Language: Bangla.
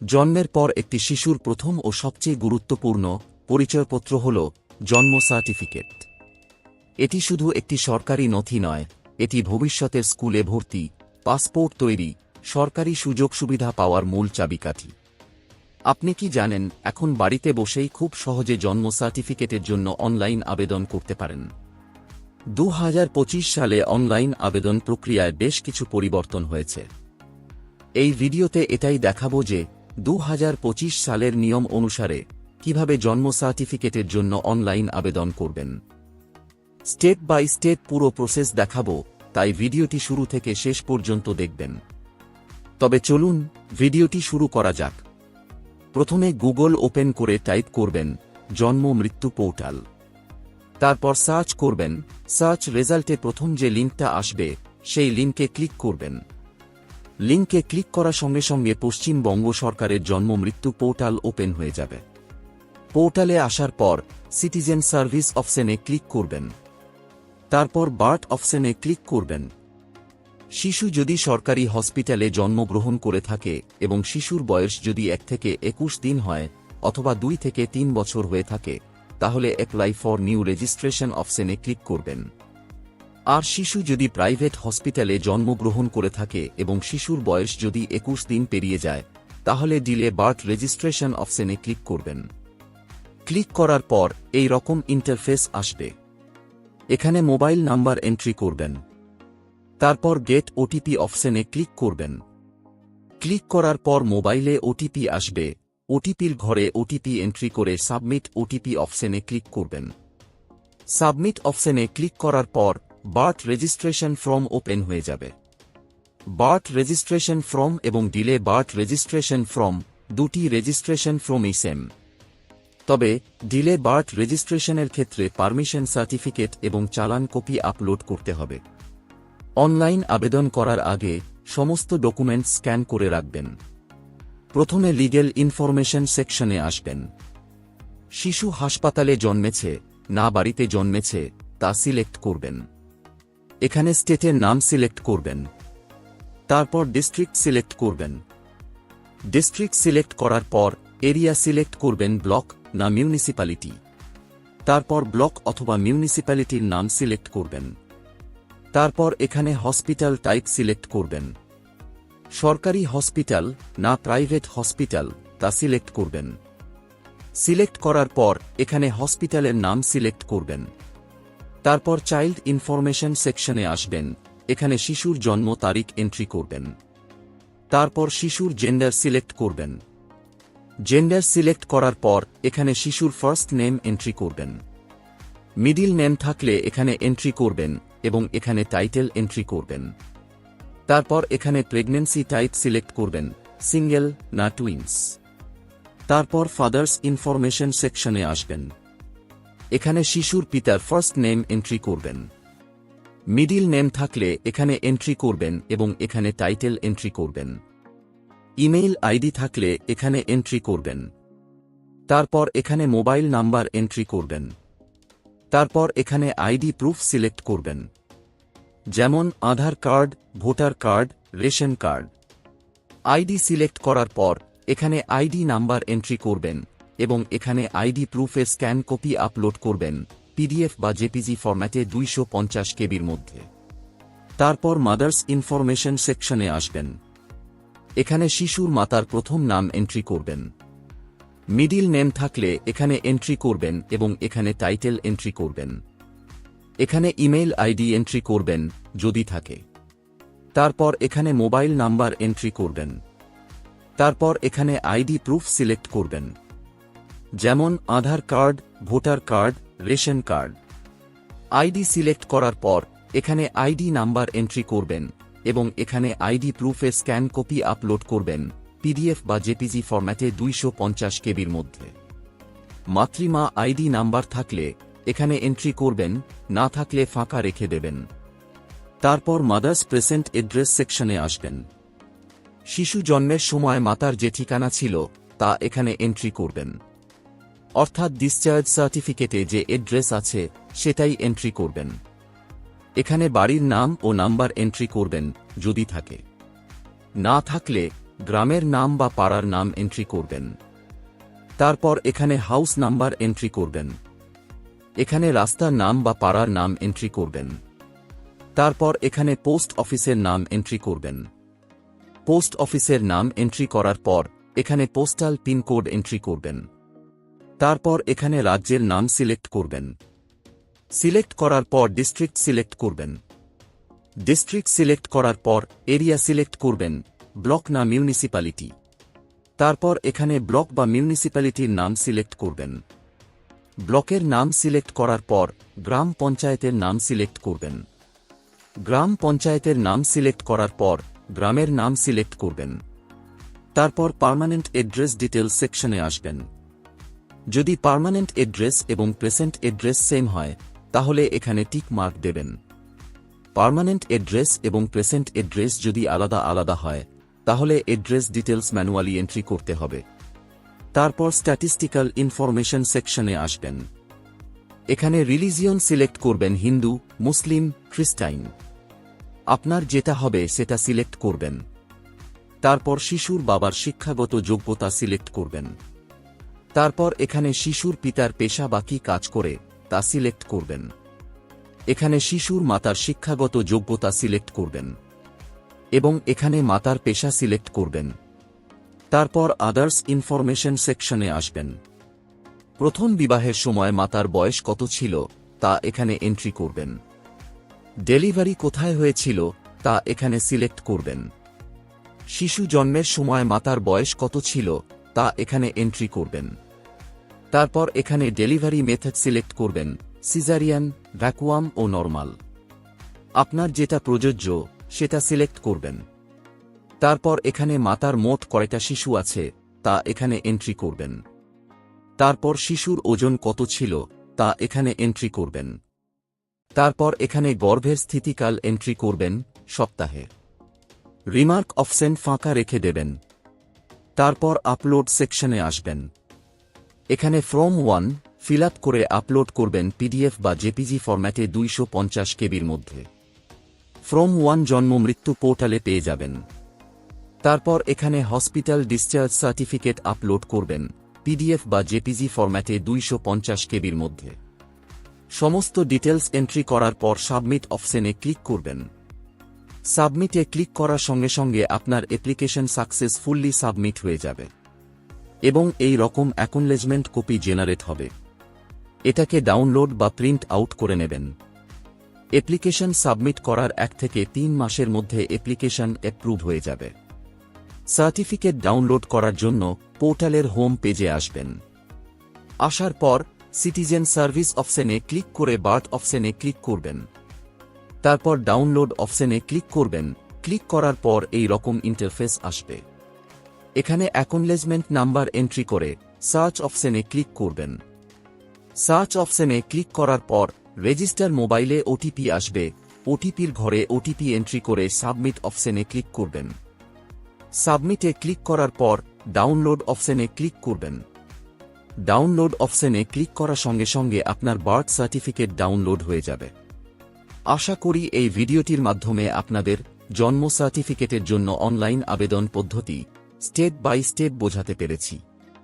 জন্মের পর একটি শিশুর প্রথম ও সবচেয়ে গুরুত্বপূর্ণ পরিচয়পত্র হল জন্ম সার্টিফিকেট। এটি শুধু একটি সরকারি নথি নয়, এটি ভবিষ্যতের স্কুলে ভর্তি, পাসপোর্ট তৈরি, সরকারি সুযোগ সুবিধা পাওয়ার মূল চাবিকাঠি। আপনি কি জানেন, এখন বাড়িতে বসেই খুব সহজে জন্ম সার্টিফিকেটের জন্য অনলাইন আবেদন করতে পারেন? 2025 সালে অনলাইন আবেদন প্রক্রিয়ায় বেশ কিছু পরিবর্তন হয়েছে। এই ভিডিওতে এটাই দেখাবো যে 2025 সালের নিয়ম অনুসারে কিভাবে জন্ম সার্টিফিকেটের জন্য অনলাইন আবেদন করবেন। স্টেপ বাই স্টেপ পুরো প্রসেস দেখাবো, তাই ভিডিওটি শুরু থেকে শেষ পর্যন্ত দেখবেন। তবে চলুন ভিডিওটি শুরু করা যাক। প্রথমে গুগল ওপেন করে টাইপ করবেন জন্ম মৃত্যু পোর্টাল। তারপর সার্চ করবেন, সার্চ রেজাল্টে প্রথম যে লিঙ্কটা আসবে সেই লিঙ্কে ক্লিক করবেন। লিঙ্কে ক্লিক করার সঙ্গে সঙ্গে পশ্চিমবঙ্গ সরকারের জন্ম মৃত্যু পোর্টাল ওপেন হয়ে যাবে। পোর্টালে আসার পর সিটিজেন সার্ভিস অপশনে ক্লিক করবেন। তারপর বার্থ অপশনে ক্লিক করবেন। শিশু যদি সরকারি হসপিটালে জন্মগ্রহণ করে থাকে এবং শিশুর বয়স যদি 1 থেকে 21 দিন হয় অথবা 2 থেকে 3 বছর হয়ে থাকে, তাহলে অ্যাপ্লাই ফর নিউ রেজিস্ট্রেশন অপশনে ক্লিক করবেন। আর শিশু যদি প্রাইভেট হসপিটালে জন্মগ্রহণ করে থাকে এবং শিশুর বয়স যদি 21 দিন পেরিয়ে যায়, তাহলে ডিলে বার্থ রেজিস্ট্রেশন অপশনে ক্লিক করবেন। ক্লিক করার পর এই রকম ইন্টারফেস আসবে। এখানে মোবাইল নাম্বার এন্ট্রি করবেন। তারপর গেট ওটিপি অপশনে ক্লিক করবেন। ক্লিক করার পর মোবাইলে ওটিপি আসবে। ওটিপির ঘরে ওটিপি এন্ট্রি করে সাবমিট ওটিপি অপশনে ক্লিক করবেন। সাবমিট অপশনে ক্লিক করার পর বার্থ রেজিস্ট্রেশন ফর্ম ওপেন হয়ে যাবে। বার্থ রেজিস্ট্রেশন ফর্ম এবং ডিলে বার্থ রেজিস্ট্রেশন ফর্ম দুটি রেজিস্ট্রেশন ফর্মই সেম। তবে ডিলে বার্থ রেজিস্ট্রেশনের ক্ষেত্রে পারমিশন সার্টিফিকেট এবং চালান কপি আপলোড করতে হবে। অনলাইন আবেদন করার আগে সমস্ত ডকুমেন্ট স্ক্যান করে রাখবেন। প্রথমে লিগ্যাল ইনফরমেশন সেকশনে আসবেন। শিশু হাসপাতালে জন্মেছে না বাড়িতে জন্মেছে তা সিলেক্ট করবেন। এখানে স্টেটের নাম সিলেক্ট করবেন। তারপর ডিস্ট্রিক্ট সিলেক্ট করবেন। ডিস্ট্রিক্ট সিলেক্ট করার পর এরিয়া সিলেক্ট করবেন, ব্লক না মিউনিসিপ্যালিটি। তারপর ব্লক অথবা মিউনিসিপ্যালিটির নাম সিলেক্ট করবেন। তারপর এখানে হসপিটাল টাইপ সিলেক্ট করবেন। সরকারি হসপিটাল না প্রাইভেট হসপিটাল তা সিলেক্ট করবেন। সিলেক্ট করার পর এখানে হসপিটালের নাম সিলেক্ট করবেন। তারপর চাইল্ড ইনফরমেশন সেকশনে আসবেন। এখানে শিশুর জন্ম তারিখ এন্ট্রি করবেন। তারপর শিশুর জেন্ডার সিলেক্ট করবেন। জেন্ডার সিলেক্ট করার পর এখানে শিশুর ফার্স্ট নেম এন্ট্রি করবেন। মিডিল নেম থাকলে এখানে এন্ট্রি করবেন এবং এখানে টাইটেল এন্ট্রি করবেন। তারপর এখানে প্রেগন্যান্সি টাইপ সিলেক্ট করবেন, সিঙ্গেল না টুইন্স। তারপর ফাদার্স ইনফরমেশন সেকশনে আসবেন। এখানে শিশুর পিতার ফার্স্ট নেম এন্ট্রি করবেন। মিডিল নেম থাকলে এখানে এন্ট্রি করবেন এবং এখানে টাইটেল এন্ট্রি করবেন। ইমেইল আইডি থাকলে এখানে এন্ট্রি করবেন। তারপর এখানে মোবাইল নাম্বার এন্ট্রি করবেন। তারপর এখানে আইডি প্রুফ সিলেক্ট করবেন, যেমন Aadhaar card, voter card, ration card. ID select করার পর এখানে আইডি নাম্বার এন্ট্রি করবেন এবং এখানে আইডি প্রুফের স্ক্যান কপি আপলোড করবেন, পিডিএফ বা জেপিজি ফরম্যাটে 250 কেবির মধ্যে। তারপর মাদার্স ইনফরমেশন সেকশনে আসবেন। এখানে শিশুর মাতার প্রথম নাম এন্ট্রি করবেন। মিডিল নেম থাকলে এখানে এন্ট্রি করবেন এবং এখানে টাইটেল এন্ট্রি করবেন। এখানে ইমেইল আইডি এন্ট্রি করবেন যদি থাকে। তারপর এখানে মোবাইল নাম্বার এন্ট্রি করবেন। তারপর এখানে আইডি প্রুফ সিলেক্ট করবেন, যেমন Aadhaar card, voter card, ration card. ID select করার পর এখানে আইডি নাম্বার এন্ট্রি করবেন এবং এখানে আইডি প্রুফের স্ক্যান কপি আপলোড করবেন, পিডিএফ বা জেপিজি ফরম্যাটে 250 কেবির মধ্যে। মাতৃমা আইডি নাম্বার থাকলে এখানে এন্ট্রি করবেন, না থাকলে ফাঁকা রেখে দেবেন। তারপর মাদার্স প্রেজেন্ট অ্যাড্রেস সেকশনে আসবেন। শিশু জন্মের সময় মাতার যে ঠিকানা ছিল তা এখানে এন্ট্রি করবেন, অর্থাৎ ডিসচার্জ সার্টিফিকেটে যে অ্যাড্রেস আছে সেটাই এন্ট্রি করবেন। এখানে বাড়ির নাম ও নাম্বার এন্ট্রি করবেন যদি থাকে। না থাকলে গ্রামের নাম বা পাড়ার নাম এন্ট্রি করবেন। তারপর এখানে হাউস নাম্বার এন্ট্রি করবেন। এখানে রাস্তার নাম বা পাড়ার নাম এন্ট্রি করবেন। তারপর এখানে পোস্ট অফিসের নাম এন্ট্রি করবেন। পোস্ট অফিসের নাম এন্ট্রি করার পর এখানে পোস্টাল পিনকোড এন্ট্রি করবেন। তারপর এখানে রাজ্যের নাম সিলেক্ট করবেন। সিলেক্ট করার পর ডিস্ট্রিক্ট সিলেক্ট করবেন। ডিস্ট্রিক্ট সিলেক্ট করার পর এরিয়া সিলেক্ট করবেন, ব্লক না মিউনিসিপ্যালিটি। তারপর এখানে ব্লক বা মিউনিসিপ্যালিটির নাম সিলেক্ট করবেন। ব্লকের নাম সিলেক্ট করার পর গ্রাম পঞ্চায়েতের নাম সিলেক্ট করবেন। গ্রাম পঞ্চায়েতের নাম সিলেক্ট করার পর গ্রামের নাম সিলেক্ট করবেন। তারপর পার্মানেন্ট এড্রেস ডিটেলস সেকশনে আসবেন। যদি পার্মানেন্ট এড্রেস এবং প্রেজেন্ট এড্রেস সেম হয় তাহলে এখানে টিক মার্ক দেবেন। পার্মানেন্ট এড্রেস এবং প্রেজেন্ট এড্রেস যদি আলাদা আলাদা হয় তাহলে এড্রেস ডিটেলস ম্যানুয়ালি এন্ট্রি করতে হবে। তারপর স্ট্যাটিস্টিক্যাল ইনফরমেশন সেকশনে আসবেন। এখানে রিলিজিয়ন সিলেক্ট করবেন, হিন্দু, মুসলিম, খ্রিস্টান। আপনার যেটা হবে সেটা সিলেক্ট করবেন। তারপর শিশুর বাবার শিক্ষাগত যোগ্যতা সিলেক্ট করবেন। তারপর এখানে শিশুর পিতার পেশা বা কী কাজ করে তা সিলেক্ট করবেন। এখানে শিশুর মাতার শিক্ষাগত যোগ্যতা সিলেক্ট করবেন এবং এখানে মাতার পেশা সিলেক্ট করবেন। তারপর আদার্স ইনফরমেশন সেকশনে আসবেন। প্রথম বিবাহের সময় মাতার বয়স কত ছিল তা এখানে এন্ট্রি করবেন। ডেলিভারি কোথায় হয়েছিল তা এখানে সিলেক্ট করবেন। শিশু জন্মের সময় মাতার বয়স কত ছিল তা এখানে এন্ট্রি করবেন। তারপর এখানে ডেলিভারি মেথড সিলেক্ট করবেন, সিজারিয়ান, ভ্যাকুয়াম ও নরমাল। আপনার যেটা প্রযোজ্য সেটা সিলেক্ট করবেন। তারপর এখানে মাতার মোট কয়টা শিশু আছে তা এখানে এন্ট্রি করবেন। তারপর শিশুর ওজন কত ছিল তা এখানে এন্ট্রি করবেন। তারপর এখানে গর্ভের স্থিতিকাল এন্ট্রি করবেন, সপ্তাহে। রিমার্ক অপশন ফাঁকা রেখে দেবেন। তারপর আপলোড সেকশনে আসবেন। এখানে ফর্ম 1 ফিল আপ করে আপলোড করবেন পিডিএফ বা জেপিজি ফরম্যাটে 250 কেবির মধ্যে। ফর্ম 1 জন্ম মৃত্যু পোর্টালে পেয়ে যাবেন। তারপর এখানে হসপিটাল ডিসচার্জ সার্টিফিকেট আপলোড করবেন পিডিএফ বা জেপিজি ফরম্যাটে 250 কেবির মধ্যে। সমস্ত ডিটেলস এন্ট্রি করার পর সাবমিট অপশনে ক্লিক করবেন। সাবমিটে ক্লিক করার সঙ্গে সঙ্গে আপনার অ্যাপ্লিকেশন সাকসেসফুলি সাবমিট হয়ে যাবে এবং এই রকম অ্যাকনলেজমেন্ট কপি জেনারেট হবে। এটাকে ডাউনলোড বা প্রিন্ট আউট করে নেবেন। অ্যাপ্লিকেশন সাবমিট করার 1 থেকে 3 মাসের মধ্যে অ্যাপ্লিকেশন অ্যাপ্রুভ হয়ে যাবে। সার্টিফিকেট ডাউনলোড করার জন্য পোর্টালের হোম পেজে আসবেন। আসার পর সিটিজেন সার্ভিস অপশনে ক্লিক করে বার্থ অপশনে ক্লিক করবেন। তারপর ডাউনলোড অপশনে ক্লিক করবেন। ক্লিক করার পর এই রকম ইন্টারফেস আসবে। এখানে অ্যাকনলেজমেন্ট নাম্বার এন্ট্রি করে সার্চ অপশনে ক্লিক করবেন। সার্চ অপশনে ক্লিক করার পর রেজিস্টার মোবাইলে ওটিপি আসবে। ওটিপির ঘরে ওটিপি এন্ট্রি করে সাবমিট অপশনে ক্লিক করবেন। সাবমিটে ক্লিক করার পর ডাউনলোড অপশনে ক্লিক করবেন। ডাউনলোড অপশনে ক্লিক করার সঙ্গে সঙ্গে আপনার বার্থ সার্টিফিকেট ডাউনলোড হয়ে যাবে। আশা করি এই ভিডিওটির মাধ্যমে আপনাদের জন্ম সার্টিফিকেটের জন্য অনলাইন আবেদন পদ্ধতি স্টেপ বাই স্টেপ বোঝাতে পেরেছি।